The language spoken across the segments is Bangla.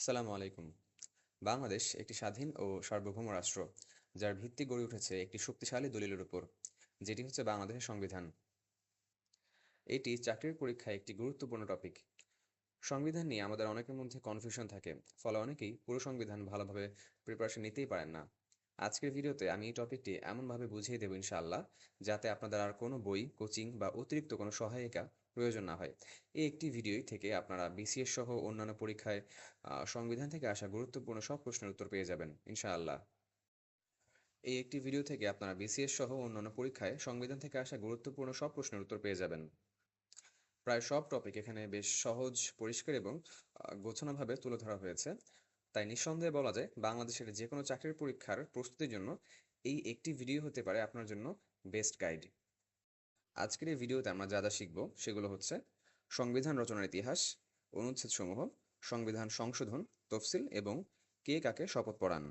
আসসালামু আলাইকুম। বাংলাদেশ একটি স্বাধীন ও সার্বভৌম রাষ্ট্র, যার ভিত্তি গড়ে উঠেছে একটি শক্তিশালী দলিলের উপর, যেটি হচ্ছে বাংলাদেশের সংবিধান। এটি চাকরির পরীক্ষায় একটি গুরুত্বপূর্ণ টপিক। সংবিধান নিয়ে আমাদের অনেকের মধ্যে কনফিউশন থাকে, ফলে অনেকেই পুরো সংবিধান ভালোভাবে প্রিপারেশন নিতেই পারেন না। আজকের ভিডিওতে আমি এই টপিকটি এমনভাবে বুঝিয়ে দেবো ইনশাআল্লাহ, যাতে আপনাদের আর কোনো বই, কোচিং বা অতিরিক্ত কোনো সহায়িকা প্রয়োজন না হয়। এই একটি ভিডিওই থেকে আপনারা বিসিএস সহ অন্যান্য পরীক্ষায় সংবিধান থেকে আসা গুরুত্বপূর্ণ সব প্রশ্নের উত্তর পেয়ে যাবেন ইনশাআল্লাহ। এই একটি ভিডিও থেকে আপনারা বিসিএস সহ অন্যান্য পরীক্ষায় সংবিধান থেকে আসা গুরুত্বপূর্ণ সব প্রশ্নের উত্তর পেয়ে যাবেন। প্রায় সব টপিক এখানে বেশ সহজ, পরিষ্কার এবং গোছানোভাবে তুলে ধরা হয়েছে। তাই নিঃসন্দেহে বলা যায় বাংলাদেশের যে কোনো চাকরির পরীক্ষার প্রস্তুতির জন্য এই একটি ভিডিও হতে পারে আপনার জন্য বেস্ট গাইড। আজকের এই ভিডিওতে আমরা যা যা শিখব সেগুলো হচ্ছে: সংবিধান রচনার ইতিহাস, অনুচ্ছেদসমূহ, সংবিধান সংশোধন, তফসিল এবং কে কাকে শপথ পড়ান।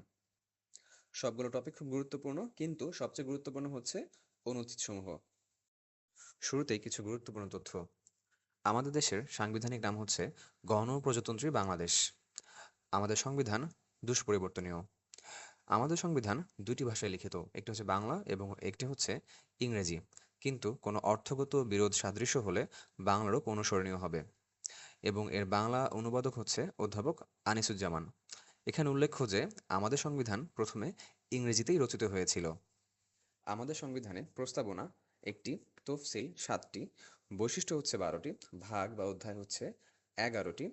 সবগুলো টপিক খুব গুরুত্বপূর্ণ, কিন্তু সবচেয়ে গুরুত্বপূর্ণ হচ্ছে অনুচ্ছেদসমূহ। শুরুতেই কিছু গুরুত্বপূর্ণ তথ্য। আমাদের দেশের সাংবিধানিক নাম হচ্ছে গণপ্রজাতন্ত্রী বাংলাদেশ। আমাদের সংবিধান দুষ্পরিবর্তনীয়। আমাদের সংবিধান দুটি ভাষায় লিখিত, একটি হচ্ছে বাংলা এবং একটি হচ্ছে ইংরেজি। কিন্তু কোনো অর্থগত বিরোধ সাদৃশ্য হলে বাংলারও অনুসরণীয় হবে। এবং এর বাংলা অনুবাদক হচ্ছে অধ্যাপক আনিসুজ্জামান। এখানে উল্লেখ্য যে আমাদের সংবিধান প্রথমে ইংরেজিতেই রচিত হয়েছিল। আমাদের সংবিধানে প্রস্তাবনা একটি, তফসিল 7টি, বৈশিষ্ট্য হচ্ছে 12টি, ভাগ বা অধ্যায় হচ্ছে 11টি,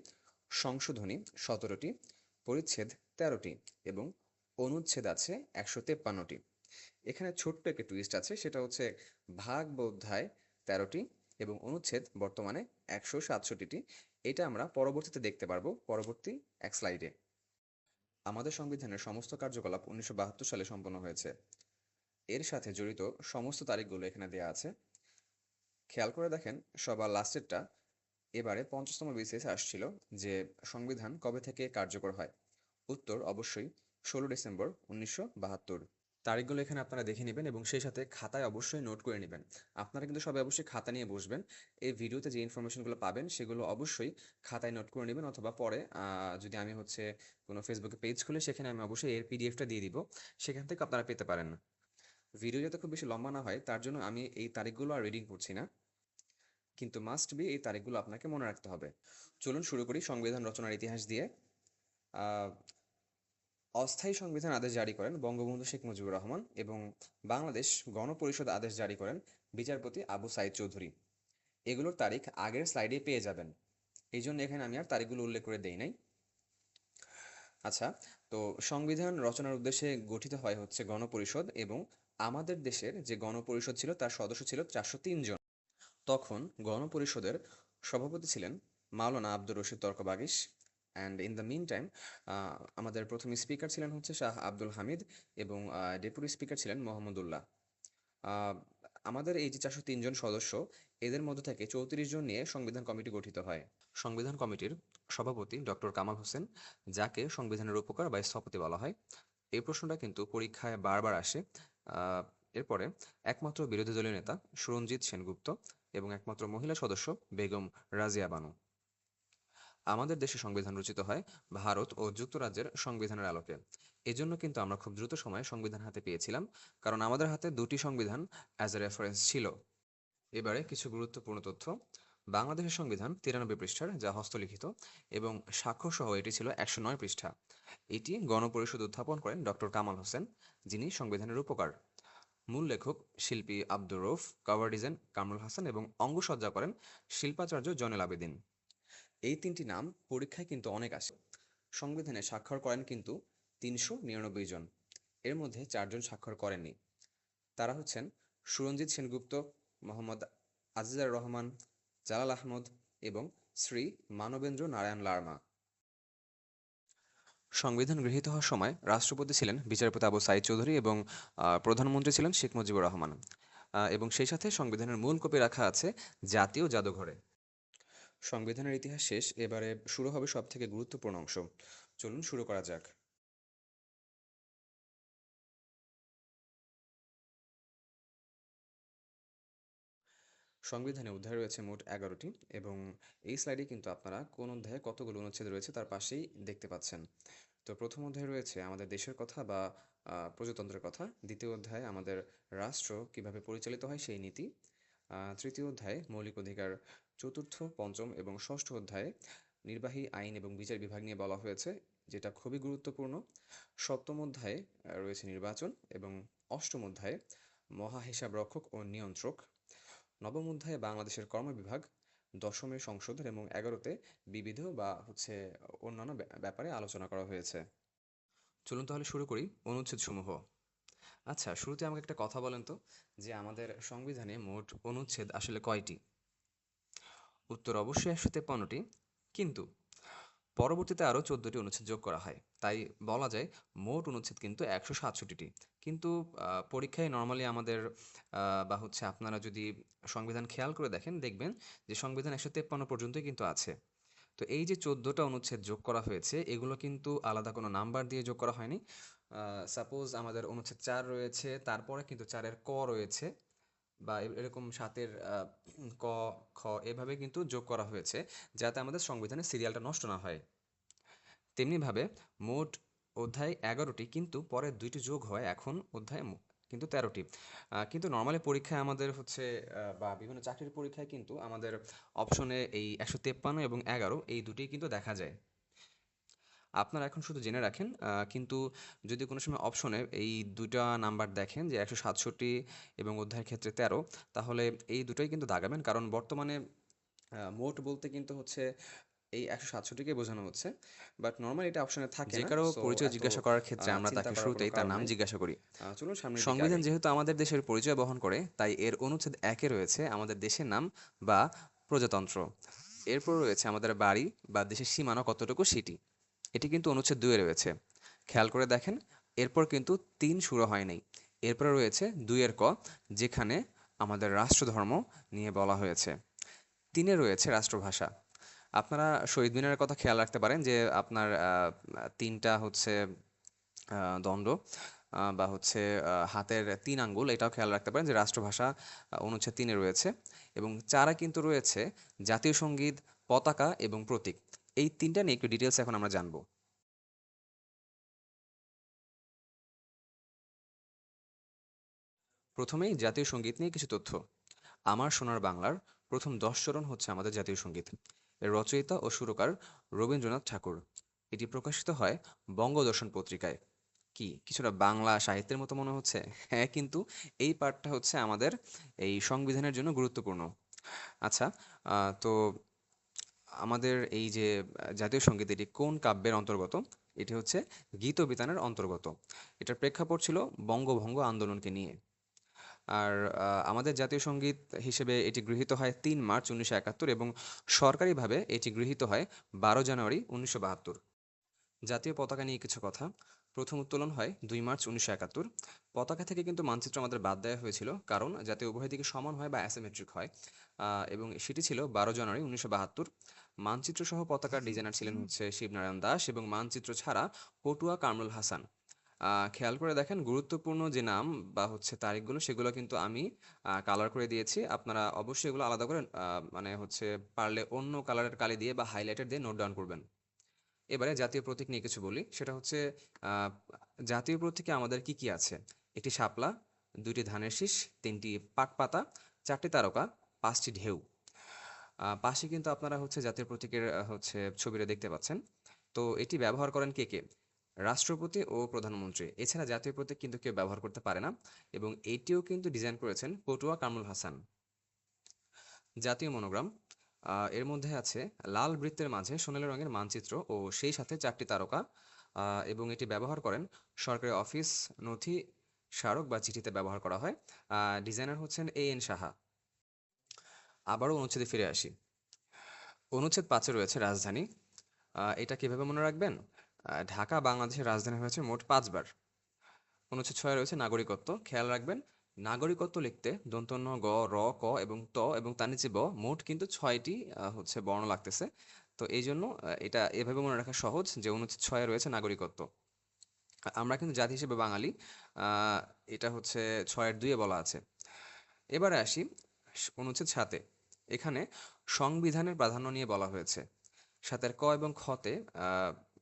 সংশোধনী 17টি, পরিচ্ছেদ 13টি এবং অনুচ্ছেদ আছে 153টি। এখানে ছোট্ট একটা টুইস্ট আছে, সেটা হচ্ছে ভাগ বা অধ্যায় 13টি এবং অনুচ্ছেদ বর্তমানে 167টি। এটা আমরা পরবর্তীতে দেখতে পারবো পরবর্তী এক স্লাইডে। আমাদের সংবিধানের সমস্ত কার্যকলাপ 1972 সালে সম্পন্ন হয়েছে। এর সাথে জড়িত সমস্ত তারিখগুলো এখানে দেয়া আছে। খেয়াল করে দেখেন, সবার লাস্টেরটা। এবারে 50তম বিসিএস আসছিল যে সংবিধান কবে থেকে কার্যকর হয়। উত্তর অবশ্যই 16 ডিসেম্বর 1972। তারিখগুলো এখানে আপনারা দেখে নেবেন এবং সেই সাথে খাতায় অবশ্যই নোট করে নেবেন। আপনারা কিন্তু সবাই অবশ্যই খাতা নিয়ে বসবেন। এই ভিডিওতে যে ইনফরমেশনগুলো পাবেন সেগুলো অবশ্যই খাতায় নোট করে নেবেন, অথবা পরে যদি আমি হচ্ছে কোনো ফেসবুকে পেজ খুলে সেখানে আমি অবশ্যই এর পিডিএফটা দিয়ে দিব, সেখান থেকে আপনারা পেতে পারেন। ভিডিও যাতে খুব বেশি লম্বা না হয় তার জন্য আমি এই তারিখগুলো আর রিডিং করছি না, কিন্তু মাস্ট বি এই তারিখগুলো আপনাকে মনে রাখতে হবে। চলুন শুরু করি সংবিধান রচনার ইতিহাস দিয়ে। আহ, অস্থায়ী সংবিধান আদেশ জারি করেন বঙ্গবন্ধু শেখ মুজিবুর রহমান এবং বাংলাদেশ গণপরিষদ আদেশ জারি করেন বিচারপতি আবু সাইদ চৌধুরী। এগুলোর তারিখ আগের স্লাইডে পেয়ে যাবেন, এই জন্য এখানে আমি আর তারিখগুলো উল্লেখ করে দেই নাই। আচ্ছা, তো সংবিধান রচনার উদ্দেশ্যে গঠিত হয় হচ্ছে গণপরিষদ, এবং আমাদের দেশের যে গণপরিষদ ছিল তার সদস্য ছিল 403 জন। তখন গণপরিষদের সভাপতি ছিলেন Maulana Abdur Rashid Tarkabagish. And in the meantime আমাদের প্রথম স্পিকার ছিলেন হচ্ছে শাহ আব্দুল হামিদ, এবং ডেপুটি স্পিকার ছিলেন মোহাম্মদুল্লাহ। আহ, আমাদের এই যে 403 জন সদস্য, এদের মধ্য থেকে 34 জন নিয়ে সংবিধান কমিটি গঠিত হয়। সংবিধান কমিটির সভাপতি ডক্টর কামাল হোসেন, যাকে সংবিধানের রূপকার বা স্থপতি বলা হয়। এই প্রশ্নটা কিন্তু পরীক্ষায় বারবার আসে। আহ, এরপরে একমাত্র বিরোধী দলীয় নেতা সুরঞ্জিত সেনগুপ্ত এবং একমাত্র মহিলা সদস্য বেগম রাজিয়া বানু। আমাদের দেশে সংবিধান রচিত হয় ভারত ও যুক্তরাজ্যের সংবিধানের আলোকে। এজন্য কিন্তু আমরা খুব দ্রুত সময়ে সংবিধান হাতে পেয়েছিলাম, কারণ আমাদের হাতে দুটি সংবিধান অ্যাজ এ রেফারেন্স ছিল। এবারে কিছু গুরুত্বপূর্ণ তথ্য। বাংলাদেশের সংবিধান 93 পৃষ্ঠার, যা হস্তলিখিত, এবং স্বাক্ষর সহ এটি ছিল 109 পৃষ্ঠা। এটি গণপরিষদ উত্থাপন করেন ডক্টর কামাল হোসেন, যিনি সংবিধানের রূপকার। মূল লেখক শিল্পী আব্দুর রউফ, কভার ডিজাইন কামরুল হাসান এবং অঙ্গসজ্জা করেন শিল্পাচার্য জয়নুল আবেদিন। এই তিনটি নাম পরীক্ষায় কিন্তু অনেক আসে। সংবিধানে স্বাক্ষর করেন কিন্তু 399 জন। এর মধ্যে 4 জন স্বাক্ষর করেননি। তারা হচ্ছেন সুরঞ্জিত সেনগুপ্ত, মোহাম্মদ আজিজার রহমান, জালাল আহমদ এবং শ্রী মানবেন্দ্র নারায়ণ লারমা। সংবিধান গৃহীত হওয়ার সময় রাষ্ট্রপতি ছিলেন বিচারপতি আবু সাইদ চৌধুরী এবং প্রধানমন্ত্রী ছিলেন শেখ মুজিবুর রহমান। এবং সেই সাথে সংবিধানের মূল কপি রাখা আছে জাতীয় জাদুঘরে। সংবিধানের ইতিহাস শেষ, এবারে শুরু হবে সব থেকে গুরুত্বপূর্ণ অংশ। চলুন শুরু করা যাক। সংবিধানে অধ্যায় রয়েছে মোট 11টি এবং এই স্লাইডে কিন্তু আপনারা কোন অধ্যায়ে কতগুলো অনুচ্ছেদ রয়েছে তার পাশেই দেখতে পাচ্ছেন। তো প্রথম অধ্যায়ে রয়েছে আমাদের দেশের কথা বা প্রজাতন্ত্রের কথা। দ্বিতীয় অধ্যায়ে আমাদের রাষ্ট্র কিভাবে পরিচালিত হয় সেই নীতি। তৃতীয় অধ্যায়ে মৌলিক অধিকার। চতুর্থ, পঞ্চম এবং ষষ্ঠ অধ্যায়ে নির্বাহী আইন এবং বিচার বিভাগ নিয়ে বলা হয়েছে, যেটা খুবই গুরুত্বপূর্ণ। সপ্তম অধ্যায়ে রয়েছে নির্বাচন এবং অষ্টম অধ্যায়ে মহাহিসাবরক্ষক ও নিয়ন্ত্রক। নবম অধ্যায়ে বাংলাদেশের কর্মবিভাগ। দশমে সংশোধন এবং 11তে বিবিধ বা অন্যান্য ব্যাপারে আলোচনা করা হয়েছে। চলুন তাহলে শুরু করি অনুচ্ছেদসমূহ। আচ্ছা, শুরুতে আমাকে একটা কথা বলেন তো, যে আমাদের সংবিধানে মোট অনুচ্ছেদ আসলে কয়টি? উত্তর অবশ্যই 153টি, কিন্তু পরবর্তীতে আরও 14টি অনুচ্ছেদ যোগ করা হয়, তাই বলা যায় মোট অনুচ্ছেদ কিন্তু 167টি। কিন্তু পরীক্ষায় নর্মালি আমাদের বা আপনারা যদি সংবিধান খেয়াল করে দেখেন, দেখবেন যে সংবিধান 153 পর্যন্তই কিন্তু আছে। তো এই যে 14টা অনুচ্ছেদ যোগ করা হয়েছে, এগুলো কিন্তু আলাদা কোনো নাম্বার দিয়ে যোগ করা হয়নি। সাপোজ আমাদের অনুচ্ছেদ 4 রয়েছে, তারপরে কিন্তু 4-এর ক রয়েছে, বা এরকম 7-এর ক, খ এভাবে কিন্তু যোগ করা হয়েছে, যাতে আমাদের সংবিধানের সিরিয়ালটা নষ্ট না হয়। তেমনিভাবে মোট অধ্যায় 11টি, কিন্তু পরে 2টি যোগ হয়, এখন অধ্যায় কিন্তু 13টি। কিন্তু নর্মালি পরীক্ষায় আমাদের বা বিভিন্ন চাকরির পরীক্ষায় কিন্তু আমাদের অপশনে এই 153 এবং 11 এই দুটিই কিন্তু দেখা যায়। আপনারা এখন শুধু জেনে রাখেন, কিন্তু যদি কোনো সময় অপশনে এই দুইটা নাম্বার দেখেন যে 167 এবং অধ্যায়ের ক্ষেত্রে 13, তাহলে এই দুটোই কিন্তু দাগাবেন, কারণ বর্তমানে মোট বলতে কিন্তু এই 167কে বোঝানো হচ্ছে, বাট নর্মালি এটা অপশনে থাকে যে না। কারো সো পরিচয় এত জিজ্ঞাসা করার ক্ষেত্রে আমরা চিন্তা তাকে করার কোনো শুরুতেই তার কারণ নাম নাই। জিজ্ঞাসা করি। চলুন সামনের দিকে সংবিধান আগাই। যেহেতু আমাদের দেশের পরিচয় বহন করে, তাই এর অনুচ্ছেদ 1-এ রয়েছে আমাদের দেশের নাম বা প্রজাতন্ত্র। এরপর রয়েছে আমাদের বাড়ি বা দেশের সীমানা কতটুকু সেটি। এটি কিন্তু অনুচ্ছেদ 2-এ রয়েছে। খেয়াল করে দেখেন, এরপর কিন্তু 3 শুরু হয় নাই। এরপরে রয়েছে 2-এর ক, যেখানে আমাদের রাষ্ট্রধর্ম নিয়ে বলা হয়েছে। 3-এ রয়েছে রাষ্ট্রভাষা। আপনারা শহীদ মিনারের কথা খেয়াল রাখতে পারেন, যে আপনার 3টা দণ্ড, বা হাতের 3 আঙ্গুল, এটাও খেয়াল রাখতে পারেন যে রাষ্ট্রভাষা অনুচ্ছেদ 3-এ রয়েছে। এবং 4-এ কিন্তু রয়েছে জাতীয় সঙ্গীত, পতাকা এবং প্রতীক। এই 3টা নিয়ে একটু ডিটেলস এখন আমরা জানবো। প্রথমেই জাতীয় সঙ্গীত নিয়ে কিছু তথ্য। আমার সোনার বাংলার প্রথম 10 চরণ হচ্ছে আমাদের জাতীয় সঙ্গীত। এর রচয়িতা ও সুরকার রবীন্দ্রনাথ ঠাকুর। এটি প্রকাশিত হয় বঙ্গদর্শন পত্রিকায়। কি কিছুটা বাংলা সাহিত্যের মতো মনে হচ্ছে? হ্যাঁ, কিন্তু এই পার্টটা আমাদের এই সংবিধানের জন্য গুরুত্বপূর্ণ। আচ্ছা, তো আমাদের এই যে জাতীয় সঙ্গীত, এটি কোন কাব্যের অন্তর্গত? এটি হচ্ছে গীতবিতানের অন্তর্গত। এটার প্রেক্ষাপট ছিল বঙ্গভঙ্গ আন্দোলনকে নিয়ে। আর আমাদের জাতীয় সঙ্গীত হিসেবে এটি গৃহীত হয় 3 মার্চ 1971, এবং সরকারিভাবে এটি গৃহীত হয় 12 জানুয়ারি 1972। জাতীয় পতাকা নিয়ে কিছু কথা। প্রথম উত্তোলন হয় 2 মার্চ 1971। পতাকা থেকে কিন্তু মানচিত্র আমাদের বাদ দেওয়া হয়েছিল, কারণ যাতে উভয় দিকে সমান হয় বা অ্যাসিমেট্রিক হয়, এবং সেটি ছিল 12 জানুয়ারি 1972। মানচিত্র সহ পতাকার ডিজাইনার ছিলেন শিবনারায়ণ দাস, এবং মানচিত্র ছাড়া পটুয়া কামরুল হাসান। খেয়াল করে দেখেন, গুরুত্বপূর্ণ যে নাম বা তারিখগুলো, সেগুলো কিন্তু আমি কালার করে দিয়েছি। আপনারা অবশ্যই এগুলো আলাদা করে পারলে অন্য কালারের কালি দিয়ে বা হাইলাইটার দিয়ে নোট ডাউন করবেন। এবারে জাতীয় প্রতীক নিয়ে কিছু বলি। সেটা আহ, জাতীয় প্রতীকে আমাদের কি কি আছে? একটি শাপলা, 2টি ধানের শীষ, 3টি পাট পাতা, 4টি তারকা, 5টি ঢেউ। পাশে কিন্তু আপনারা জাতীয় প্রতীকের ছবিটা দেখতে পাচ্ছেন। তো এটি ব্যবহার করেন কে কে? রাষ্ট্রপতি ও প্রধানমন্ত্রী। এছাড়া জাতীয় প্রতীক কিন্তু কেউ ব্যবহার করতে পারে না, এবং এটিও কিন্তু ডিজাইন করেছেন পটুয়া কামরুল হাসান। জাতীয় মনোগ্রাম, এর মধ্যে আছে লাল বৃত্তের মাঝে সোনালী রঙের মানচিত্র ও সেই সাথে 4টি তারকা, এবং এটি ব্যবহার করেন সরকারি অফিস, নথি, স্মারক বা চিঠিতে ব্যবহার করা হয়। ডিজাইনার হচ্ছেন A.N. সাহা। আবারও অনুচ্ছেদে ফিরে আসি। অনুচ্ছেদ 5-এ রয়েছে রাজধানী। এটা কিভাবে মনে রাখবেন? ঢাকা বাংলাদেশের রাজধানী হয়েছে মোট 5 বার। অনুচ্ছেদ 6-এ রয়েছে নাগরিকত্ব। খেয়াল রাখবেন, নাগরিকত্ব লিখতে দন্তন্য গ, র, ক এবং ত এবং তার নিচে ব, মোট কিন্তু 6টি বর্ণ লাগতেছে। তো এই জন্য এটা এভাবে মনে রাখা সহজ, যে অনুচ্ছেদ 6-এ রয়েছে নাগরিকত্ব। আমরা কিন্তু জাতি হিসেবে বাঙালি। এটা 6-এর 2-এ বলা আছে। এবারে আসি অনুচ্ছেদ 7-এ এখানে সংবিধানের প্রাধান্য নিয়ে বলা হয়েছে। 7-এর ক এবং খতে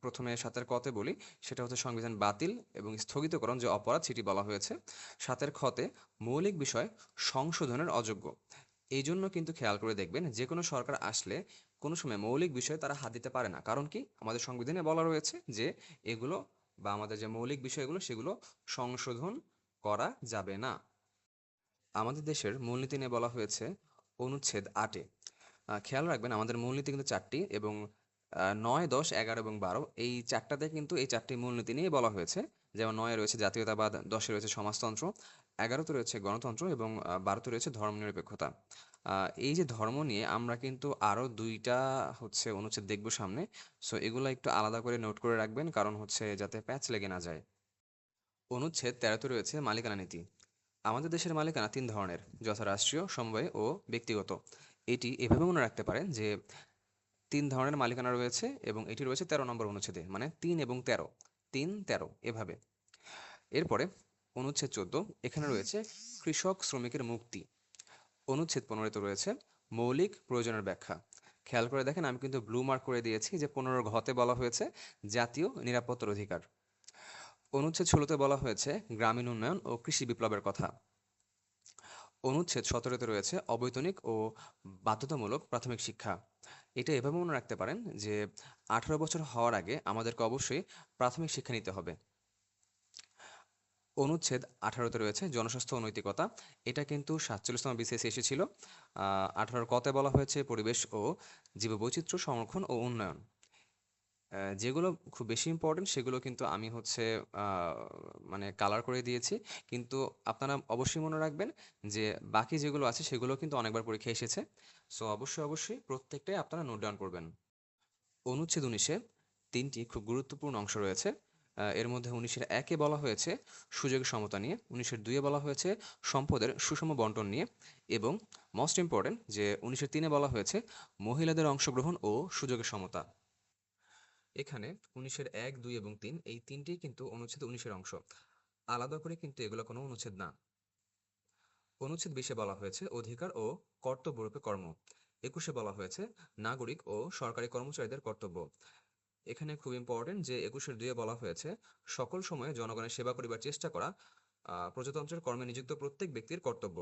প্রথমে 7-এর কতে বলি, সেটা হচ্ছে সংবিধান বাতিল এবং স্থগিতকরণ যে অপরাধ সেটি বলা হয়েছে। 7-এর খতে মৌলিক বিষয় সংশোধনের অযোগ্য। এই জন্য কিন্তু খেয়াল করে দেখবেন যে কোনো সরকার আসলে কোনো সময় মৌলিক বিষয়ে তারা হাত দিতে পারে না। কারণ কি? আমাদের সংবিধানে বলা রয়েছে যে এগুলো বা আমাদের যে মৌলিক বিষয়গুলো সেগুলো সংশোধন করা যাবে না। আমাদের দেশের মূলনীতি নিয়ে বলা হয়েছে অনুচ্ছেদ 8-এ। খেয়াল রাখবেন আমাদের মূলনীতি কিন্তু 4টি এবং 9, 10, 11 এবং 12 এই 4টাতে কিন্তু এই 4টি মূলনীতি নিয়ে বলা হয়েছে। যেমন 9-এ রয়েছে জাতীয়তাবাদ, 10-এ রয়েছে সমাজতন্ত্র, 11-তে রয়েছে গণতন্ত্র এবং 12-তে রয়েছে ধর্মনিরপেক্ষতা। এই যে ধর্ম নিয়ে আমরা কিন্তু আরও 2টা হচ্ছে অনুচ্ছেদ দেখব সামনে। সো এগুলা একটু আলাদা করে নোট করে রাখবেন কারণ হচ্ছে যাতে প্যাচ লেগে না যায়। অনুচ্ছেদ 13-তে রয়েছে মালিকানা নীতি। আমাদের দেশের মালিকানা 3 ধরনের, যথা রাষ্ট্রীয়, সমবায় ও ব্যক্তিগত। এটি এভাবে মনে রাখতে পারেন যে 3 ধরনের মালিকানা রয়েছে এবং এটি রয়েছে 13 নম্বর অনুচ্ছেদে, মানে 3 এবং 13, 3, 13 এভাবে। এরপরে অনুচ্ছেদ 14 এখানে রয়েছে কৃষক শ্রমিকের মুক্তি। অনুচ্ছেদ 15-তে রয়েছে মৌলিক প্রয়োজনের ব্যাখ্যা। খেয়াল করে দেখেন আমি কিন্তু ব্লু মার্ক করে দিয়েছি যে 15 ঘতে বলা হয়েছে জাতীয় নিরাপত্তার অধিকার। অনুচ্ছেদ 16-তে বলা হয়েছে গ্রামীণ উন্নয়ন ও কৃষি বিপ্লবের কথা। অনুচ্ছেদ 17-তে রয়েছে অবৈতনিক ও বাধ্যতামূলক প্রাথমিক শিক্ষা। এটা এভাবে মনে রাখতে পারেন যে 18 বছর হওয়ার আগে আমাদেরকে অবশ্যই প্রাথমিক শিক্ষা নিতে হবে। অনুচ্ছেদ 18-তে রয়েছে জনস্বাস্থ্য ও নৈতিকতা। এটা কিন্তু 47তম বিসিএসে এসেছিল। 18 কতে বলা হয়েছে পরিবেশ ও জীববৈচিত্র্য সংরক্ষণ ও উন্নয়ন। যেগুলো খুব বেশি ইম্পর্টেন্ট সেগুলো কিন্তু আমি হচ্ছে মানে কালার করে দিয়েছি। কিন্তু আপনারা অবশ্যই মনে রাখবেন যে বাকি যেগুলো আছে সেগুলো কিন্তু অনেকবার পরীক্ষায় এসেছে। সো অবশ্যই প্রত্যেকটাই আপনারা নোট ডাউন করবেন। অনুচ্ছেদ 19-এ 3টি খুব গুরুত্বপূর্ণ অংশ রয়েছে। এর মধ্যে 19-এর 1-এ বলা হয়েছে সুযোগের সমতা নিয়ে, 19-এর 2-এ বলা হয়েছে সম্পদের সুষম বন্টন নিয়ে এবং মোস্ট ইম্পর্টেন্ট যে 19-এর 3-এ বলা হয়েছে মহিলাদের অংশগ্রহণ ও সুযোগের সমতা। এখানে 19-এর 1, 2 এবং 3 এই 3টিই কিন্তু অনুচ্ছেদ 19-এর অংশ। আলাদা করে কিন্তু এগুলো কোনো অনুচ্ছেদ না। অনুচ্ছেদ 20-এ বলা হয়েছে অধিকার ও কর্তব্যরূপে কর্ম। 21-এ বলা হয়েছে নাগরিক ও সরকারি কর্মচারীদের কর্তব্য। এখানে খুব ইম্পর্টেন্ট যে 21-এর 2-এ বলা হয়েছে সকল সময়ে জনগণের সেবা করিবার চেষ্টা করা প্রজাতন্ত্রের কর্মে নিযুক্ত প্রত্যেক ব্যক্তির কর্তব্য।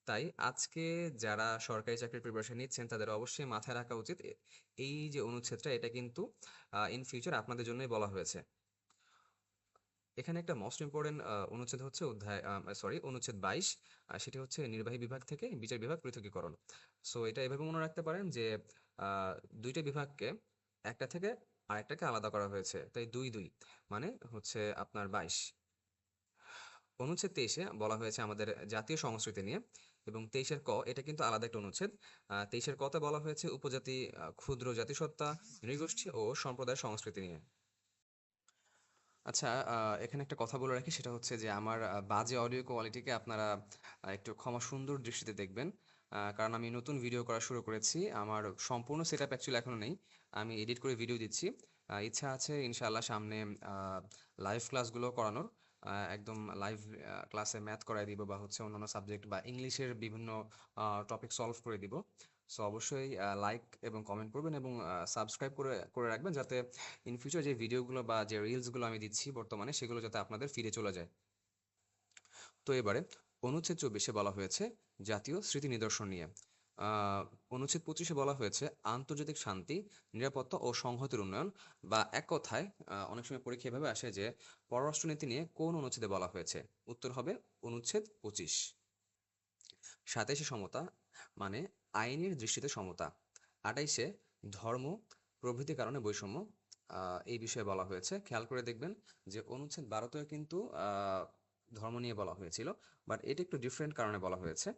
তাই আজকে যারা সরকারি চাকরির প্রিপারেশন নিচ্ছেন তাদের অবশ্যই মাথায় রাখা উচিত এই যে অনুচ্ছেদটা এটা কিন্তু ইন ফিউচার আপনাদের জন্যই বলা হয়েছে। এখানে একটা মোস্ট ইম্পর্টেন্ট অনুচ্ছেদ হচ্ছে অনুচ্ছেদ 22। সেটি হচ্ছে নির্বাহী বিভাগ থেকে বিচার বিভাগ পৃথকীকরণ। সো এটা এভাবে মনে রাখতে পারেন যে আহ, দুইটা বিভাগকে একটা থেকে আরেকটাকে আলাদা করা হয়েছে, তাই 2, 2 মানে হচ্ছে আপনার 22। অনুচ্ছেদ 23-এ বলা হয়েছে আমাদের জাতীয় সংস্কৃতি নিয়ে এবং 23-এর ক এটা কিন্তু আলাদা একটা অনুচ্ছেদ। 23-এর কতে বলা হয়েছে উপজাতি, ক্ষুদ্র জাতিসত্তা, নৃগোষ্ঠী ও সম্প্রদায় সংস্কৃতি নিয়ে। আচ্ছা, এখানে একটা কথা বলে রাখি সেটা হচ্ছে যে আমার বাজে অডিও কোয়ালিটিকে আপনারা একটু ক্ষমা সুন্দর দৃষ্টিতে দেখবেন। কারণ আমি নতুন ভিডিও করা শুরু করেছি। আমার সম্পূর্ণ সেটআপ অ্যাকচুয়ালি এখনো নেই। আমি এডিট করে ভিডিও দিচ্ছি। ইচ্ছা আছে ইনশাআল্লাহ সামনে লাইভ ক্লাসগুলো করানোর। একদম লাইভ ক্লাসে ম্যাথ করায় দিব বা হচ্ছে অন্যান্য সাবজেক্ট বা ইংলিশের বিভিন্ন টপিক সলভ করে দিব। সো অবশ্যই লাইক এবং কমেন্ট করবেন এবং সাবস্ক্রাইব করে করে রাখবেন যাতে ইন ফিউচার যে ভিডিওগুলো বা যে রিলসগুলো আমি দিচ্ছি বর্তমানে সেগুলো যাতে আপনাদের ফিরে চলে যায়। তো এবারে অনুচ্ছেদ 24-এ বলা হয়েছে জাতীয় স্মৃতি নিদর্শন নিয়ে। অনুচ্ছেদ 25-এ বলা হয়েছে আন্তর্জাতিক শান্তি, নিরাপত্তা ও সংহতির উন্নয়ন, বা এক কথায় অনেক সময় পরীক্ষা এভাবে আসে যে পররাষ্ট্রনীতি নিয়ে কোন অনুচ্ছেদে বলা হয়েছে। উত্তর হবে অনুচ্ছেদ 25। 27-এ সমতা মানে আইনের দৃষ্টিতে সমতা। 28-এ ধর্ম প্রভৃতি কারণে বৈষম্য, এই বিষয়ে বলা হয়েছে। খেয়াল করে দেখবেন যে অনুচ্ছেদ 12-তেও কিন্তু ধর্ম নিয়ে বলা হয়েছিল, বাট এটা একটু ডিফারেন্ট কারণে বলা হয়েছে।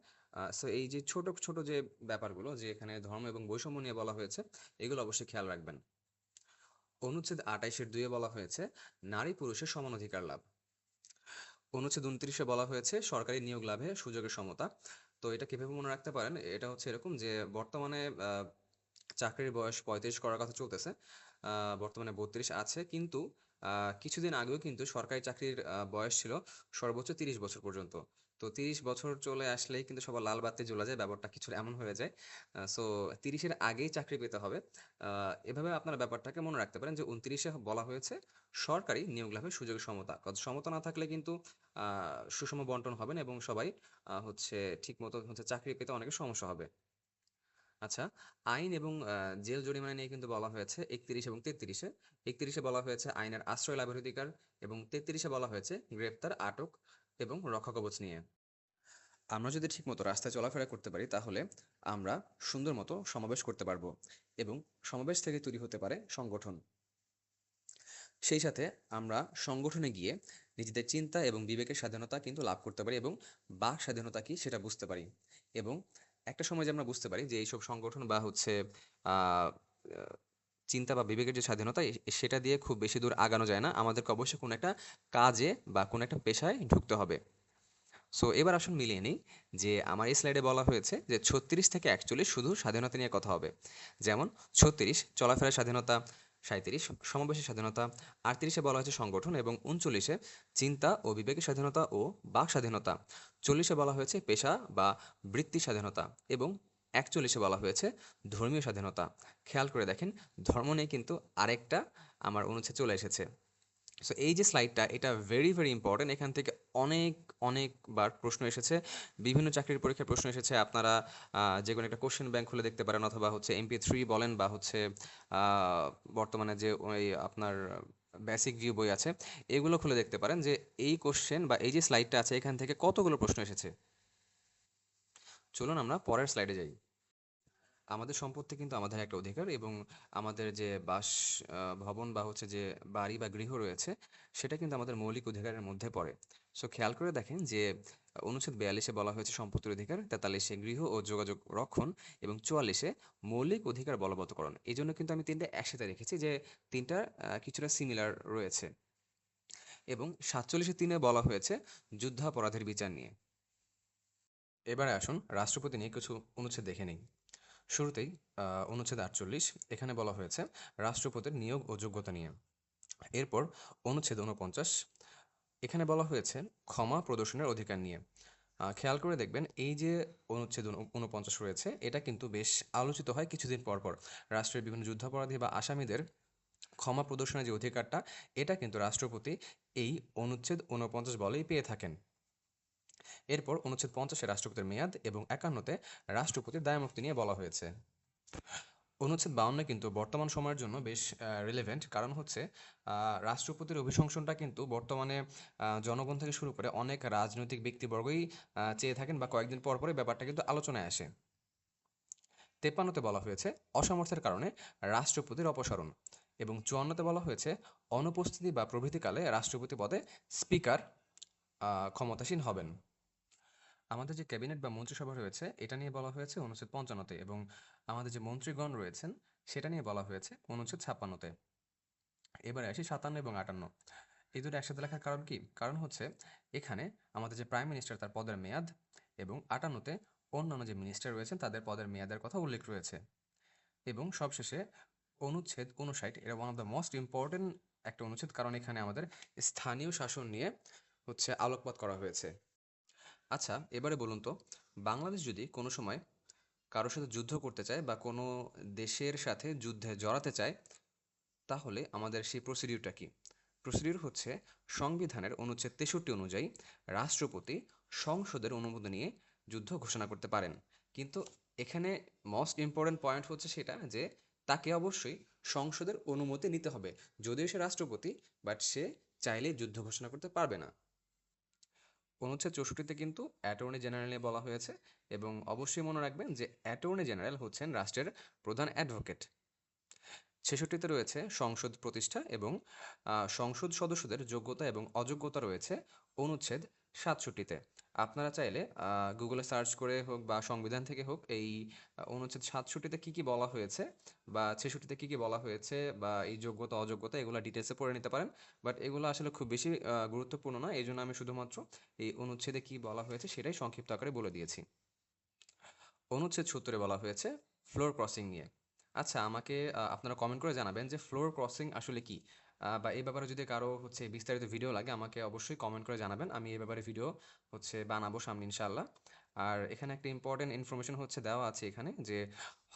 সো এই যে ছোট ছোট যে ব্যাপারগুলো যে এখানে ধর্ম এবং বৈষম্য নিয়ে বলা হয়েছে এগুলো অবশ্যই খেয়াল রাখবেন। অনুচ্ছেদ 28-এর 2-এ বলা হয়েছে নারী পুরুষের সমান অধিকার লাভ। অনুচ্ছেদ 29-এ বলা হয়েছে সরকারি নিয়োগ লাভে সুযোগের সমতা। তো এটা কিভাবে মনে রাখতে পারেন, এটা হচ্ছে এরকম যে বর্তমানে চাকরির বয়স 35 করার কথা চলতেছে। বর্তমানে 32 আছে, কিন্তু কিছুদিন আগেও কিন্তু সরকারি চাকরির বয়স ছিল সর্বোচ্চ 30 বছর পর্যন্ত। তো ৩০ বছর চলে আসলেই কিন্তু সবার লাল বাতি জ্বলে যায়, ব্যাপারটা কিছুটা এমন হয়ে যায়। সো ৩০ এর আগেই চাকরি পেতে হবে। এভাবে আপনারা ব্যাপারটাকে মনে রাখতে পারেন যে ২৯ এ বলা হয়েছে সরকারি নিয়োগ লাভের সুযোগের সমতা। সমতা না থাকলে কিন্তু আ সুষম বন্টন হবে না এবং সবাই হচ্ছে ঠিকমতো হচ্ছে চাকরি পেতে অনেকের সমস্যা হবে। আচ্ছা, আইন এবং জেল জরিমানা নিয়ে কিন্তু বলা হয়েছে ৩১ এবং ৩৩ এ। ৩১ এ বলা হয়েছে আইনের আশ্রয় লাভের অধিকার এবং ৩৩ এ বলা হয়েছে গ্রেপ্তার, আটক এবং রক্ষাকবচ নিয়ে। আমরা যদি ঠিকমতো রাস্তায় চলাফেরা করতে পারি তাহলে আমরা সুন্দর মতো সমাবেশ করতে পারবো এবং সমাবেশ থেকে তৈরি হতে পারে সংগঠন। সেই সাথে আমরা সংগঠনে গিয়ে নিজেদের চিন্তা এবং বিবেকের স্বাধীনতা কিন্তু লাভ করতে পারি এবং বাক স্বাধীনতা কি সেটা বুঝতে পারি এবং একটা সময় যে আমরা বুঝতে পারি যে এইসব সংগঠন বা হচ্ছে আহ, আহ, চিন্তা বা বিবেকের যে স্বাধীনতা সেটা দিয়ে খুব বেশি দূর আগানো যায় না, আমাদেরকে অবশ্যই কোনো একটা কাজে বা কোনো একটা পেশায় ঢুকতে হবে। সো এবার আসুন মিলিয়ে নিই যে আমার এই স্লাইডে বলা হয়েছে যে ৩৬ থেকে ৪১ শুধু স্বাধীনতা নিয়ে কথা হবে। যেমন ৩৬ চলাফেরার স্বাধীনতা, ৩৭ সমাবেশের স্বাধীনতা, ৩৮-এ বলা হয়েছে সংগঠন এবং ৩৯-এ চিন্তা ও বিবেকের স্বাধীনতা ও বাক স্বাধীনতা, ৪০-এ বলা হয়েছে পেশা বা বৃত্তির স্বাধীনতা এবং ৪১-এ বলা হয়েছে ধর্মীয় স্বাধীনতা। খেয়াল করে দেখেন ধর্ম নিয়ে কিন্তু আরেকটা আমার অনুচ্ছেদ চলে এসেছে। সো এই যে স্লাইডটা এটা ভেরি ভেরি ইম্পর্টেন্ট, এখান থেকে অনেক অনেকবার প্রশ্ন এসেছে, বিভিন্ন চাকরির পরীক্ষায় প্রশ্ন এসেছে। আপনারা যে কোনো একটা কোশ্চেন ব্যাংক খুলে দেখতে পারেন অথবা হচ্ছে MP3 বলেন বা হচ্ছে আহ, বর্তমানে যে ওই আপনার বেসিক ভিউ বই আছে এগুলো খুলে দেখতে পারেন যে এই কোশ্চেন বা এই যে স্লাইডটা আছে এখান থেকে কতগুলো প্রশ্ন এসেছে। চলুন আমরা পরের স্লাইডে যাই। আমাদের সম্পত্তি কিন্তু আমাদের একটা অধিকার এবং আমাদের যে ভবন বা হচ্ছে যে বাড়ি বা গৃহ রয়েছে সেটা কিন্তু আমাদের মৌলিক অধিকারের মধ্যে পড়ে। সো খেয়াল করে দেখেন যে অনুচ্ছেদ ৪২-এ বলা হয়েছে সম্পত্তির অধিকার, ৪৩-এ গৃহ ও যোগাযোগ রক্ষণ এবং ৪৪-এ মৌলিক অধিকার বলবৎকরণ। এই জন্য কিন্তু আমি তিনটে একসাথে রেখেছি যে তিনটা কিছুটা সিমিলার রয়েছে। এবং ৪৭-এ বলা হয়েছে যুদ্ধাপরাধের বিচার নিয়ে। এবারে আসুন রাষ্ট্রপতি নিয়ে কিছু অনুচ্ছেদ দেখে নিই। শুরুতেই অনুচ্ছেদ ৪৮, এখানে বলা হয়েছে রাষ্ট্রপতির নিয়োগ ও যোগ্যতা নিয়ে। এরপর অনুচ্ছেদ ৪৯, এখানে বলা হয়েছে ক্ষমা প্রদর্শনের অধিকার নিয়ে। খেয়াল করে দেখবেন এই যে অনুচ্ছেদ ৪৯ রয়েছে এটা কিন্তু বেশ আলোচিত হয় কিছুদিন পর পর। রাষ্ট্রের বিভিন্ন যুদ্ধাপরাধী বা আসামিদের ক্ষমা প্রদর্শনের যে অধিকারটা এটা কিন্তু রাষ্ট্রপতি এই অনুচ্ছেদ ৪৯ বলেই পেয়ে থাকেন। এরপর অনুচ্ছেদ ৫০-এ রাষ্ট্রপতির মেয়াদ এবং ৫১-তে রাষ্ট্রপতির দায়মুক্তি নিয়ে বলা হয়েছে। অনুচ্ছেদ ৫২ কিন্তু বর্তমান সময়ের জন্য বেশ রিলেভেন্ট, কারণ হচ্ছে রাষ্ট্রপতির অভিশংসনটা কিন্তু বর্তমানে জনগণ থেকে শুরু করে অনেক রাজনৈতিক ব্যক্তিবর্গই চেয়ে থাকেন বা কয়েকদিন পর পরে ব্যাপারটা কিন্তু আলোচনায় আসে। ৫৩-তে বলা হয়েছে অসামর্থ্যের কারণে রাষ্ট্রপতির অপসারণ এবং ৫৪-তে বলা হয়েছে অনুপস্থিতি বা প্রভৃতিকালে রাষ্ট্রপতি পদে স্পিকার ক্ষমতাসীন হবেন। আমাদের যে ক্যাবিনেট বা মন্ত্রিসভা রয়েছে এটা নিয়ে বলা হয়েছে অনুচ্ছেদ ৫৫-তে এবং আমাদের যে মন্ত্রীগণ রয়েছেন সেটা নিয়ে বলা হয়েছে অনুচ্ছেদ ৫৬-তে। এবারে আসি ৫৭ এবং ৫৮। এই দুটো একসাথে লেখার কারণ কি? কারণ হচ্ছে এখানে আমাদের যে প্রাইম মিনিস্টার তার পদের মেয়াদ এবং ৫৮-তে অন্যান্য যে মিনিস্টার রয়েছেন তাদের পদের মেয়াদের কথা উল্লেখ রয়েছে। এবং সবশেষে অনুচ্ছেদ ৫৯, এটা one of the most important একটা অনুচ্ছেদ, কারণ এখানে আমাদের স্থানীয় শাসন নিয়ে হচ্ছে আলোকপাত করা হয়েছে। আচ্ছা, এবারে বলুন তো বাংলাদেশ যদি কোনো সময় কারোর সাথে যুদ্ধ করতে চায় বা কোনো দেশের সাথে যুদ্ধে জড়াতে চায় তাহলে আমাদের সেই প্রসিডিউরটা কি? প্রসিডিউর হচ্ছে সংবিধানের অনুচ্ছেদ ৬৩ অনুযায়ী রাষ্ট্রপতি সংসদের অনুমোদন নিয়ে যুদ্ধ ঘোষণা করতে পারেন। কিন্তু এখানে মোস্ট ইম্পর্টেন্ট পয়েন্ট হচ্ছে সেটা যে তাকে অবশ্যই সংসদের অনুমতি নিতে হবে। যদিও সে রাষ্ট্রপতি, বাট সে চাইলেই যুদ্ধ ঘোষণা করতে পারবে না। অনুচ্ছেদ ৬৪-তে কিন্তু অ্যাটর্নি জেনারেল নিয়ে বলা হয়েছে এবং অবশ্যই মনে রাখবেন যে অ্যাটর্নি জেনারেল হচ্ছেন রাষ্ট্রের প্রধান অ্যাডভোকেট। ৬৬-তে রয়েছে সংসদ প্রতিষ্ঠা এবং সংসদ সদস্যদের যোগ্যতা এবং অযোগ্যতা রয়েছে অনুচ্ছেদ ৬৭-তে। আপনারা চাইলে গুগলে সার্চ করে হোক বা সংবিধান থেকে হোক এই অনুচ্ছেদ ৬৭-তে কী কী বলা হয়েছে বা ৬৬-তে কী কী বলা হয়েছে বা এই যোগ্যতা অযোগ্যতা এগুলো ডিটেলসে পড়ে নিতে পারেন। বাট এগুলো আসলে খুব বেশি গুরুত্বপূর্ণ না, এই জন্য আমি শুধুমাত্র এই অনুচ্ছেদে কী বলা হয়েছে সেটাই সংক্ষিপ্ত আকারে বলে দিয়েছি। অনুচ্ছেদ ৭০-এ বলা হয়েছে ফ্লোর ক্রসিং নিয়ে। আচ্ছা, আমাকে আপনারা কমেন্ট করে জানাবেন যে ফ্লোর ক্রসিং আসলে কি? বা এই ব্যাপারে যদি কারো হচ্ছে বিস্তারিত ভিডিও লাগে আমাকে অবশ্যই কমেন্ট করে জানাবেন, আমি এই ব্যাপারে ভিডিও হচ্ছে বানাবো সামনে ইনশাআল্লাহ। আর এখানে একটা ইম্পর্টেন্ট ইনফরমেশন হচ্ছে দেওয়া আছে এখানে, যে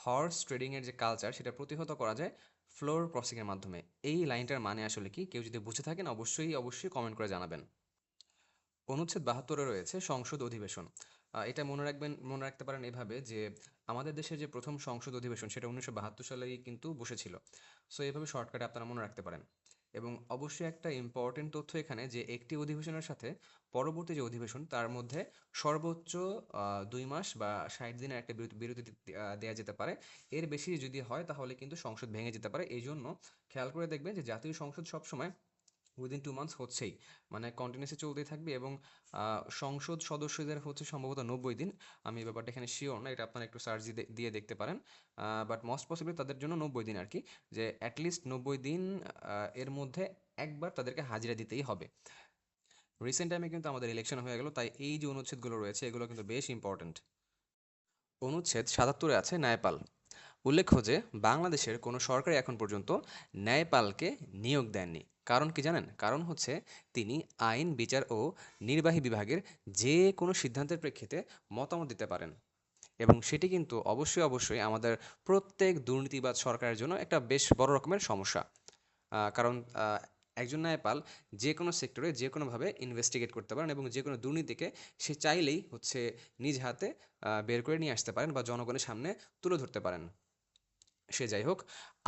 হর্স ট্রেডিংয়ের যে কালচার সেটা প্রতিহত করা যায় ফ্লোর ক্রসিংয়ের মাধ্যমে। এই লাইনটার মানে আসলে কি, কেউ যদি বুঝে থাকেন অবশ্যই অবশ্যই কমেন্ট করে জানাবেন। অনুচ্ছেদ 72-এ রয়েছে সংসদ অধিবেশন। এটা মনে রাখতে পারেন এভাবে, যে আমাদের দেশের যে প্রথম সংসদ অধিবেশন সেটা 1972 সালেই কিন্তু বসেছিল। সো এইভাবে শর্টকাটে আপনারা মনে রাখতে পারেন। এবং অবশ্যই একটা ইম্পর্টেন্ট তথ্য এখানে, যে একটি অধিবেশনের সাথে পরবর্তী যে অধিবেশন তার মধ্যে সর্বোচ্চ 2 মাস বা 60 দিনের একটা বিরতি দেয়া যেতে পারে। এর বেশি যদি হয় তাহলে কিন্তু সংসদ ভেঙে যেতে পারে। এইজন্য খেয়াল করে দেখবেন যে জাতীয় সংসদ সবসময় উইদিন 2 মান্থস হচ্ছেই, মানে কন্টিনিউয়াসলি চলতেই থাকবে। এবং সংসদ সদস্যদের হচ্ছে সম্ভবত 90 দিন। আমি এই ব্যাপারটা এখানে শিওর না, এটা আপনারা একটু সার্চ দিয়ে দেখতে পারেন। বাট মোস্ট পসিবলি তাদের জন্য 90 দিন আর কি, যে অ্যাটলিস্ট 90 দিন এর মধ্যে একবার তাদেরকে হাজিরা দিতেই হবে। রিসেন্ট টাইমে কিন্তু আমাদের ইলেকশন হয়ে গেল, তাই এই যে অনুচ্ছেদগুলো রয়েছে এগুলো কিন্তু বেশ ইম্পর্ট্যান্ট। অনুচ্ছেদ 77-এ আছে ন্যায়পাল। উল্লেখ্য যে বাংলাদেশের কোনো সরকারই এখন পর্যন্ত ন্যায়পালকে নিয়োগ দেননি। কারণ কি জানেন? কারণ হচ্ছে তিনি আইন, বিচার ও নির্বাহী বিভাগের যে কোনো সিদ্ধান্তের প্রেক্ষিতে মতামত দিতে পারেন। এবং সেটি কিন্তু অবশ্যই অবশ্যই আমাদের প্রত্যেক দুর্নীতিবাজ সরকারের জন্য একটা বেশ বড় রকমের সমস্যা। কারণ একজন ন্যায়পাল যে কোনো সেক্টরে যে কোনোভাবে ইনভেস্টিগেট করতে পারেন, এবং যে কোনো দুর্নীতিকে সে চাইলেই হচ্ছে নিজ হাতে বের করে নিয়ে আসতে পারেন বা জনগণের সামনে তুলে ধরতে পারেন। সে যাই হোক,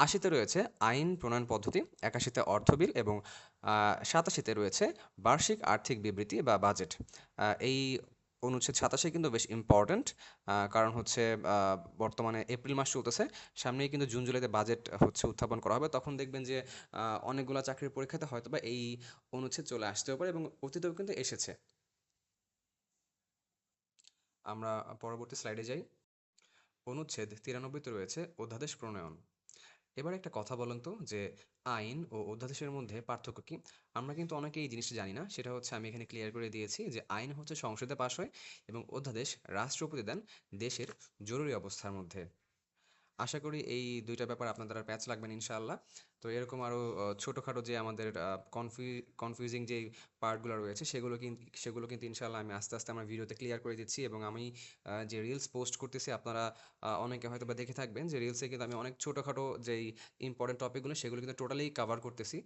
৮০-তে রয়েছে আইন প্রণয়ন পদ্ধতি, ৮১-তে অর্থ বিল, এবং ৮৭-তে রয়েছে বার্ষিক আর্থিক বিবৃতি বা বাজেট। এই অনুচ্ছেদ ৮৭ কিন্তু বেশ ইম্পর্ট্যান্ট। কারণ হচ্ছে বর্তমানে এপ্রিল মাস চলতেছে, সামনেই কিন্তু জুন জুলাইতে বাজেট হচ্ছে উত্থাপন করা হবে। তখন দেখবেন যে অনেকগুলো চাকরির পরীক্ষাতে হয়তোবা এই অনুচ্ছেদ চলে আসতেও পারে, এবং অতীতেও কিন্তু এসেছে। আমরা পরবর্তী স্লাইডে যাই। অনুচ্ছেদ 93-তে রয়েছে অধ্যাদেশ প্রণয়ন। এবার একটা কথা বলেন তো, যে আইন ও অধ্যাদেশের মধ্যে পার্থক্য কি? আমরা কিন্তু অনেকেই এই জিনিসটা জানি না। সেটা হচ্ছে আমি এখানে ক্লিয়ার করে দিয়েছি, যে আইন হচ্ছে সংসদে পাস হয় এবং অধ্যাদেশ রাষ্ট্রপতি দেন দেশের জরুরি অবস্থার মধ্যে। আশা করি এই ২টা ব্যাপার আপনাদের আর প্যাচ লাগবে না ইনশাআল্লাহ। তো এরকম আরও ছোটখাটো যে আমাদের কনফিউজিং যেই পার্টগুলো রয়েছে সেগুলো কিন্তু ইনশাআল্লাহ আমি আস্তে আস্তে আমার ভিডিওতে ক্লিয়ার করে দিচ্ছি। এবং আমি যে রিলস পোস্ট করতেছি, আপনারা অনেকে হয়তোবা দেখে থাকবেন যে রিলসে কিন্তু আমি অনেক ছোটখাটো যেই ইম্পর্টেন্ট টপিকগুলো সেগুলো কিন্তু টোটালি কভার করতেছি।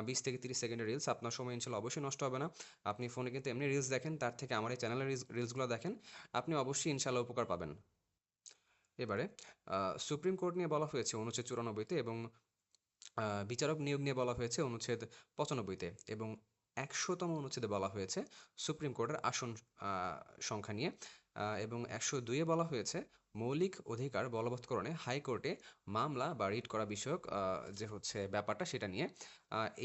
২০ থেকে ৩০ সেকেন্ডের রিলস, আপনার সময় ইনশাআল্লাহ অবশ্যই নষ্ট হবে না। আপনি ফোনে কিন্তু এমনি রিলস দেখেন, তার থেকে আমার এই চ্যানেলের রিলসগুলো দেখেন, আপনি অবশ্যই ইনশাআল্লাহ উপকার পাবেন। এবারে সুপ্রিম কোর্ট নিয়ে বলা হয়েছে অনুচ্ছেদ 94-তে, এবং বিচারক নিয়োগ নিয়ে বলা হয়েছে অনুচ্ছেদ 95-তে, এবং ১০০তম অনুচ্ছেদে বলা হয়েছে সুপ্রিম কোর্টের আসন সংখ্যা নিয়ে। এবং ১০২-এ বলা হয়েছে মৌলিক অধিকার বলবৎকরণে হাইকোর্টে মামলা বা রিট করা বিষয়ক যে হচ্ছে ব্যাপারটা সেটা নিয়ে।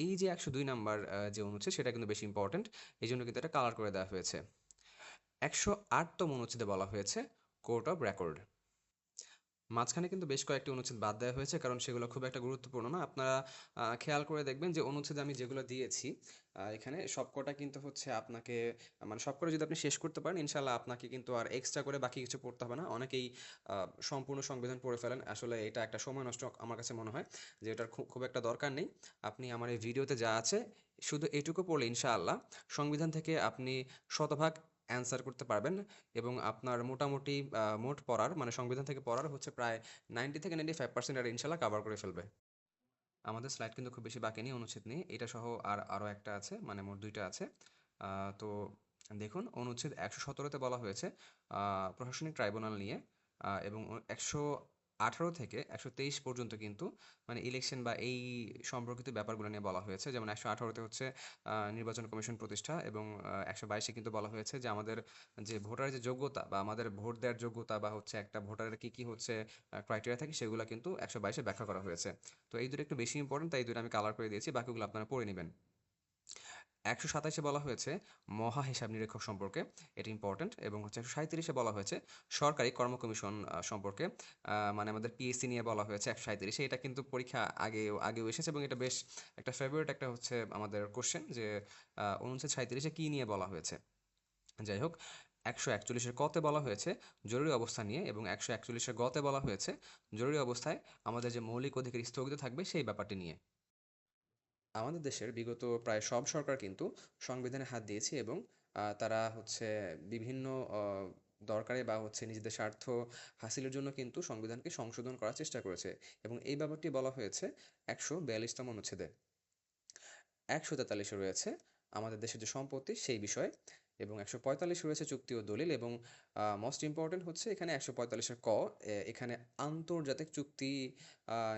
এই যে ১০২ নাম্বার যে অনুচ্ছেদ সেটা কিন্তু বেশি ইম্পর্ট্যান্ট, এই জন্য কিন্তু এটা কালার করে দেওয়া হয়েছে। ১০৮তম অনুচ্ছেদে বলা হয়েছে কোর্ট অফ রেকর্ড। মাঝখানে কিন্তু বেশ কয়েকটি অনুচ্ছেদ বাদ দেওয়া হয়েছে, কারণ সেগুলো খুব একটা গুরুত্বপূর্ণ না। আপনারা খেয়াল করে দেখবেন যে অনুচ্ছেদে আমি যেগুলো দিয়েছি এখানে সবকটা কিন্তু হচ্ছে আপনাকে, মানে সবকটা যদি আপনি শেষ করতে পারেন ইনশাল্লাহ আপনাকে কিন্তু আর এক্সট্রা করে বাকি কিছু পড়তে হবে না। অনেকেই সম্পূর্ণ সংবিধান পড়ে ফেলেন, আসলে এটা একটা সময় নষ্ট আমার কাছে মনে হয়, যে এটার খুব খুব একটা দরকার নেই। আপনি আমার এই ভিডিওতে যা আছে শুধু এটুকু পড়লে ইনশাআল্লাহ সংবিধান থেকে আপনি শতভাগ অ্যান্সার করতে পারবেন। এবং আপনার মোটামুটি মোট পড়ার, মানে সংবিধান থেকে পড়ার হচ্ছে প্রায় 90 থেকে 95% আর ইনশাল্লাহ কাভার করে ফেলবে। আমাদের স্লাইড কিন্তু খুব বেশি বাকি নেই অনুচ্ছেদ নিয়ে, এটা সহ আরও একটা আছে, মানে মোট 2টা আছে। তো দেখুন, অনুচ্ছেদ ১১৭-তে বলা হয়েছে প্রশাসনিক ট্রাইব্যুনাল নিয়ে। এবং ১১৮ থেকে ১২৩ পর্যন্ত কিন্তু মানে ইলেকশন বা এই সম্পর্কিত ব্যাপারগুলো নিয়ে বলা হয়েছে। যেমন ১১৮-তে হচ্ছে নির্বাচন কমিশন প্রতিষ্ঠা, এবং ১২২-এ কিন্তু বলা হয়েছে যে আমাদের যে ভোটারের যে যোগ্যতা বা আমাদের ভোট দেওয়ার যোগ্যতা বা হচ্ছে একটা ভোটারের কী হচ্ছে ক্রাইটেরিয়া থাকে সেগুলো কিন্তু ১২২-এ ব্যাখ্যা করা হয়েছে। তো এই দুটো একটু বেশি ইম্পর্টেন্ট, তাই এই দুটো আমি কালার করে দিয়েছি, বাকিগুলো আপনারা পড়ে নেবেন। ১২৭-এ বলা হয়েছে মহা হিসাব নিরীক্ষক সম্পর্কে, এটা ইম্পর্টেন্ট। এবং হচ্ছে ১৩৭-এ বলা হয়েছে সরকারি কর্ম কমিশন সম্পর্কে, মানে আমাদের পিএসসি নিয়ে বলা হয়েছে ১৩৭-এ। এটা কিন্তু পরীক্ষা আগেও এসেছে, এবং এটা বেশ একটা ফেভারিট একটা হচ্ছে আমাদের কোশ্চেন, যে অনুচ্ছেদ ৩৭-এ কী নিয়ে বলা হয়েছে। যাই হোক, ১৪১-এর কতে বলা হয়েছে জরুরি অবস্থা নিয়ে, এবং ১৪১-এর গতে বলা হয়েছে জরুরি অবস্থায় আমাদের যে মৌলিক অধিকার স্থগিত থাকবে সেই ব্যাপারটি নিয়ে। আমাদের দেশের বিগত প্রায় সব সরকার কিন্তু সংবিধানে হাত দিয়েছে এবং তারা হচ্ছে বিভিন্ন দরকারে বা হচ্ছে নিজেদের স্বার্থ হাসিলের জন্য কিন্তু সংবিধানকে সংশোধন করার চেষ্টা করেছে এবং এই ব্যাপারটি বলা হয়েছে 142তম অনুচ্ছেদে। 143 রয়েছে আমাদের দেশের যে সম্পত্তি সেই বিষয়ে এবং 145 রয়েছে চুক্তি ও দলিল এবং মোস্ট ইম্পর্টেন্ট হচ্ছে এখানে 145-এর ক এখানে আন্তর্জাতিক চুক্তি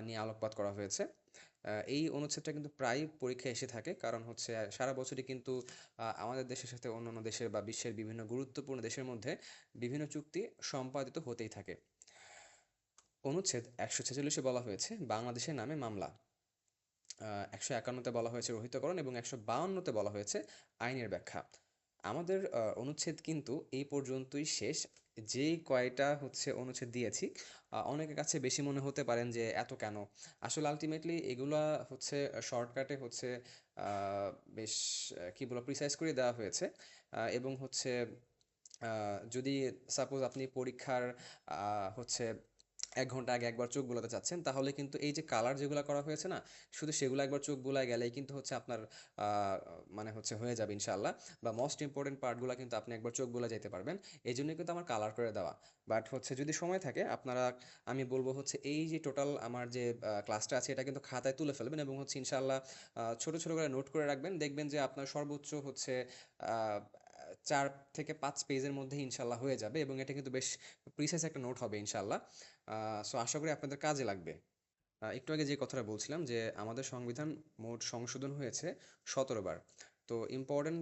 নিয়ে আলোকপাত করা হয়েছে। এই অনুচ্ছেদটা কিন্তু প্রায় পরীক্ষায় এসে থাকে কারণ হচ্ছে সারা বছরই কিন্তু আমাদের দেশের সাথে অন্যান্য দেশের বা বিশ্বের বিভিন্ন গুরুত্বপূর্ণ দেশের মধ্যে বিভিন্ন চুক্তি সম্পাদিত হতেই থাকে। অনুচ্ছেদ 146-এ বলা হয়েছে বাংলাদেশের নামে মামলা। 151-তে বলা হয়েছে রহিতকরণ এবং 152-তে বলা হয়েছে আইনের ব্যাখ্যা। আমাদের অনুচ্ছেদ কিন্তু এই পর্যন্তই শেষ। যেই কয়টা হচ্ছে অনুচ্ছেদ দিয়েছি, অনেকের কাছে বেশি মনে হতে পারেন যে এত কেন? আসলে আল্টিমেটলি এগুলা হচ্ছে শর্টকাটে হচ্ছে আ বেশ কি বলবো প্রিসাইজ করে দেওয়া হয়েছে। এবং হচ্ছে আ যদি সাপোজ আপনি পরীক্ষার আ হচ্ছে ১ ঘন্টা আগে একবার চোখ বুলাতে চাচ্ছেন, তাহলে কিন্তু এই যে কালার যেগুলা করা হয়েছে না? শুধু সেগুলা একবার চোখ বুলায় গেলেই কিন্তু হচ্ছে আপনার আ মানে হচ্ছে হয়ে যাবে ইনশাআল্লাহ। বা মোস্ট ইম্পোর্টেন্ট পার্টগুলা কিন্তু আপনি একবার চোখ বুলায় যাইতে পারবেন। এজন্যই কিন্তু আমার কালার করে দেওয়া। বাট হচ্ছে যদি সময় থাকে আপনারা আমি বলব হচ্ছে এই যে টোটাল আমার যে ক্লাসটা আছে এটা কিন্তু খাতায় তুলে ফেলবেন এবং হচ্ছে ইনশাআল্লাহ ছোট, ছোট করে নোট করে রাখবেন। দেখবেন যে আপনার সর্বোচ্চ হচ্ছে আ ৪ থেকে ৫ পেজের মধ্যে ইনশাআল্লাহ হয়ে যাবে এবং এটা কিন্তু বেশ প্রিসাইজ একটা নোট হবে ইনশাআল্লাহ। আ সো আশা করি আপনাদের কাজে লাগবে। একটু আগে যে কথাটা বলছিলাম যে আমাদের সংবিধান মোট সংশোধন হয়েছে ১৭ বার। তো ইম্পোর্টেন্ট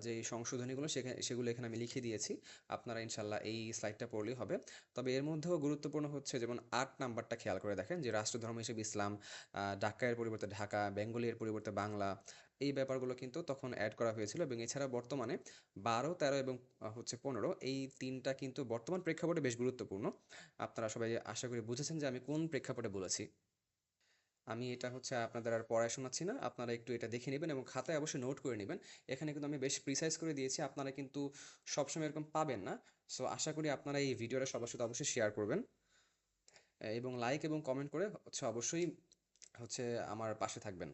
যেই সংশোধনীগুলো সেগুলো এখানে আমি লিখে দিয়েছি। আপনারা ইনশাআল্লাহ এই স্লাইডটা পড়লেই হবে। তবে এর মধ্যেও গুরুত্বপূর্ণ হচ্ছে যেমন ৮ নাম্বারটা খেয়াল করে দেখেন যে রাষ্ট্রধর্ম হিসেবে ইসলাম, ডাক্কা এর পরিবর্তে ঢাকা, বেঙ্গলি এর পরিবর্তে বাংলা। এই ব্যাপারগুলো কিন্তু তখন এড করা হয়েছিল এবং এছাড়া বর্তমানে ১২, ১৩ এবং হচ্ছে ১৫ এই ৩ টা কিন্তু বর্তমান প্রেক্ষাপটে বেশ গুরুত্বপূর্ণ। আপনারা সবাই আশা করি বুঝেছেন যে আমি কোন প্রেক্ষাপটে বলেছি। আমি এটা হচ্ছে আপনাদের আর পড়ায় শোনাচ্ছি না। আপনারা একটু এটা দেখে নিবেন এবং খাতায় অবশ্যই নোট করে নিবেন। এখানে কিন্তু আমি বেশ প্রিসাইজ করে দিয়েছি। আপনারা কিন্তু সবসময় এরকম পাবেন না। সো আশা করি আপনারা এই ভিডিওটা সবার সাথে অবশ্যই শেয়ার করবেন। এবং লাইক এবং কমেন্ট করে হচ্ছে অবশ্যই হচ্ছে আমার পাশে থাকবেন।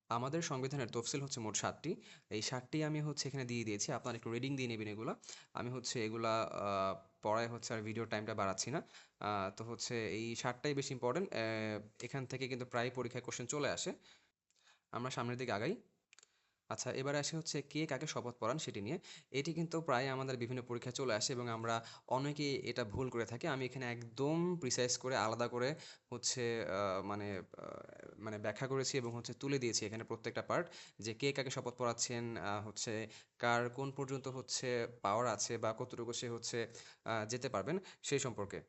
আমাদের সংবিধানের তফসিল হচ্ছে মোট ৭টি। এই ৭টি আমি হচ্ছে এখানে দিয়ে দিয়েছি। আপনারা একটু রিডিং দিয়ে নিবেন এগুলা। আমি হচ্ছে এগুলা আ পড়ায় হচ্ছে আর ভিডিওর টাইমটা বাড়াচ্ছি না। আ তো হচ্ছে এই ৭টাই বেশি ইম্পোর্টেন্ট। এখান থেকে কিন্তু প্রায় পরীক্ষায় কোয়েশ্চেন চলে আসে। আমরা সামনের দিকে আগাই। আচ্ছা, এবারে আসি হচ্ছে কে কাকে শপথ পড়ান সেটি নিয়ে। এটি কিন্তু প্রায় আমাদের বিভিন্ন পরীক্ষায় চলে আসে এবং আমরা অনেকেই এটা ভুল করে থাকি। আমি এখানে একদম প্রিসাইজ করে আলাদা করে হচ্ছে আ মানে আ মানে ব্যাখ্যা করেছি এবং হচ্ছে তুলে দিয়েছি এখানে প্রত্যেকটা পার্ট যে কে কাকে শপথ পড়াচ্ছেন, হচ্ছে কার কোন পর্যন্ত হচ্ছে পাওয়ার আছে বা কতটুকু সে হচ্ছে যেতে পারবেন সেই সম্পর্কে।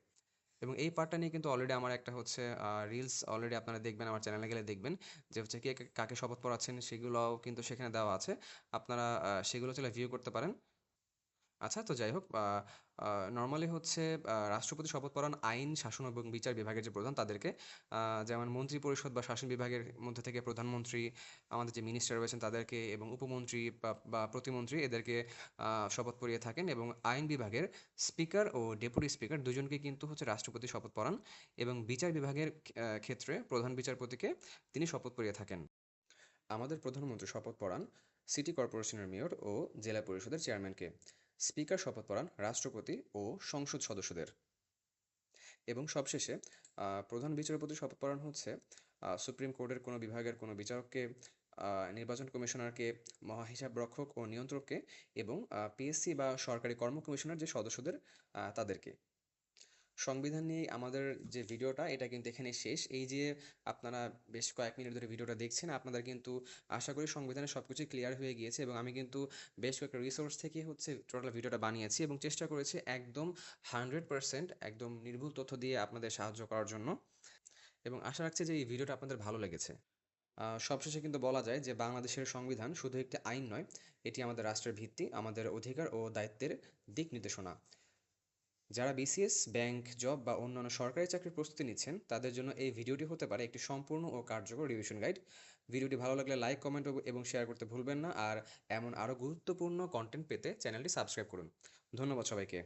এবং এই পার্টটা নিয়ে কিন্তু অলরেডি আমার একটা হচ্ছে রিলস অলরেডি আপনারা দেখবেন আমার চ্যানেলে গেলে দেখবেন যে হচ্ছে কে কাকে শপথ পড়াচ্ছেন সেগুলোও কিন্তু সেখানে দেওয়া আছে। আপনারা সেগুলো চাইলে ভিউ করতে পারেন। আচ্ছা তো যাই হোক নরমালি হচ্ছে রাষ্ট্রপতি শপথ পড়ান আইন, শাসন এবং বিচার বিভাগের যে প্রধান তাদেরকে। যেমন মন্ত্রিপরিষদ বা শাসন বিভাগের মধ্যে থেকে প্রধানমন্ত্রী, আমাদের যে মিনিস্টার রয়েছেন তাদেরকে এবং উপমন্ত্রী বা প্রতিমন্ত্রী এদেরকে শপথ পড়িয়ে থাকেন এবং আইন বিভাগের স্পিকার ও ডেপুটি স্পিকার দুজনকে কিন্তু হচ্ছে রাষ্ট্রপতি শপথ পড়ান এবং বিচার বিভাগের ক্ষেত্রে প্রধান বিচারপতিকে তিনি শপথ পড়িয়ে থাকেন। আমাদের প্রধানমন্ত্রী শপথ পড়ান সিটি কর্পোরেশনের মেয়র ও জেলা পরিষদের চেয়ারম্যানকে। স্পিকার শপথ পড়ান রাষ্ট্রপতি ও সংসদ সদস্যদের। এবং সবশেষে প্রধান বিচারপতি শপথ পড়ান হচ্ছে সুপ্রিম কোর্টের কোনো বিভাগের কোনো বিচারককে, নির্বাচন কমিশনারকে, মহাহিসাবরক্ষক ও নিয়ন্ত্রককে এবং পিএসসি বা সরকারি কর্ম কমিশনের যে সদস্যদের তাদেরকে। সংবিধান নিয়ে আমাদের যে ভিডিওটা এটা কিন্তু এখানেই শেষ। এই যে আপনারা বেশ কয়েক মিনিট ধরে ভিডিওটা দেখছেন, আপনাদের কিন্তু আশা করি সংবিধানের সবকিছুই ক্লিয়ার হয়ে গিয়েছে এবং আমি কিন্তু বেশ কয়েকটা রিসোর্স থেকে হচ্ছে টোটাল ভিডিওটা বানিয়েছি এবং চেষ্টা করেছি একদম 100% একদম নির্ভুল তথ্য দিয়ে আপনাদের সাহায্য করার জন্য এবং আশা রাখছি যে এই ভিডিওটা আপনাদের ভালো লেগেছে। সবশেষে কিন্তু বলা যায় যে বাংলাদেশের সংবিধান শুধু একটি আইন নয়, এটি আমাদের রাষ্ট্রের ভিত্তি, আমাদের অধিকার ও দায়িত্বের দিক নির্দেশনা। যারা বিসিএস, ব্যাংক, জব বা অন্যান্য সরকারি চাকরির প্রস্তুতি নিচ্ছেন তাদের জন্য এই ভিডিওটি হতে পারে একটি সম্পূর্ণ ও কার্যকর রিভিশন গাইড। ভিডিওটি ভালো লাগলে লাইক, কমেন্ট এবং শেয়ার করতে ভুলবেন না আর এমন আরও গুরুত্বপূর্ণ কন্টেন্ট পেতে চ্যানেলটি সাবস্ক্রাইব করুন। ধন্যবাদ সবাইকে।